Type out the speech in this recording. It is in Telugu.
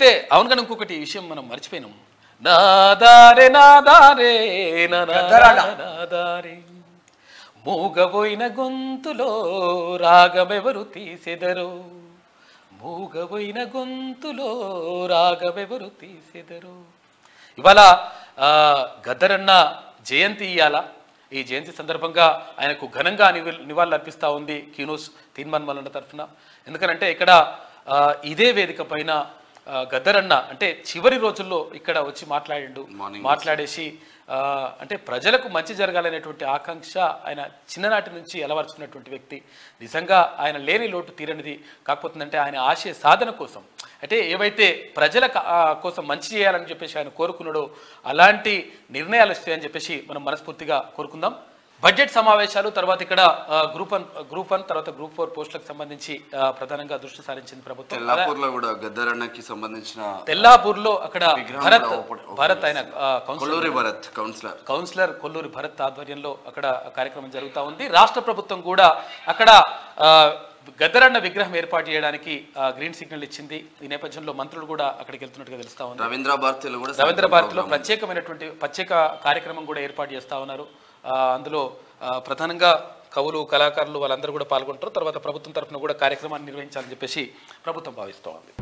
అయితే అవును కానీ ఇంకొకటి విషయం మనం మర్చిపోయినాం. నాదారే నాదారే నాదారే మూగబోయిన గొంతులో రాగమెవరు తీసెదరు, మూగబోయిన గొంతులో రాగమెవరు తీసెదరు. ఇవాళ గద్దరన్న జయంతి ఇయ్యాల. ఈ జయంతి సందర్భంగా ఆయనకు ఘనంగా నివాళులు అర్పిస్తూ ఉంది కీనోస్ తీన్మాన్ మల్లన్న తరఫున. ఎందుకనంటే ఇక్కడ ఇదే వేదిక పైన గద్దరన్న అంటే చివరి రోజుల్లో ఇక్కడ వచ్చి మాట్లాడేసి అంటే ప్రజలకు మంచి జరగాలనేటువంటి ఆకాంక్ష ఆయన చిన్ననాటి నుంచి అలవర్చుకున్నటువంటి వ్యక్తి. నిజంగా ఆయన లేని లోటు తీరనిది. కాకపోతుందంటే ఆయన ఆశయ సాధన కోసం అంటే ఏవైతే ప్రజల కోసం మంచి చేయాలని చెప్పేసి ఆయన కోరుకున్నాడో అలాంటి నిర్ణయాలు వస్తాయని చెప్పేసి మనం మనస్ఫూర్తిగా కోరుకుందాం. బడ్జెట్ సమావేశాలు తర్వాత ఇక్కడ గ్రూప్ 1 తర్వాత గ్రూప్ 4 పోస్టులకు సంబంధించి ప్రధానంగా దృష్టి సారించింది ప్రభుత్వం. తెల్లాపూర్లో కూడా గద్దరన్నకి సంబంధించిన తెల్లాపూర్లో అక్కడ భరత్ ఆయన కౌన్సిలర్ కొల్లూరి భరత్ ఆధ్వర్యంలో అక్కడ కార్యక్రమం జరుగుతూ ఉంది. రాష్ట్ర ప్రభుత్వం కూడా అక్కడ గద్దరన్న విగ్రహం ఏర్పాటు చేయడానికి గ్రీన్ సిగ్నల్ ఇచ్చింది. ఈ నేపథ్యంలో మంత్రులు కూడా అక్కడికి వెళ్తున్నట్టుగా తెలుస్తా ఉంది. రవీంద్ర భారతిలో ప్రత్యేక కార్యక్రమం కూడా ఏర్పాటు చేస్తా ఉన్నారు. అందులో ప్రధానంగా కవులు కళాకారులు వాళ్ళందరూ కూడా పాల్గొంటారు. తర్వాత ప్రభుత్వం తరఫున కూడా కార్యక్రమాన్ని నిర్వహించాలని చెప్పేసి ప్రభుత్వం భావిస్తోంది.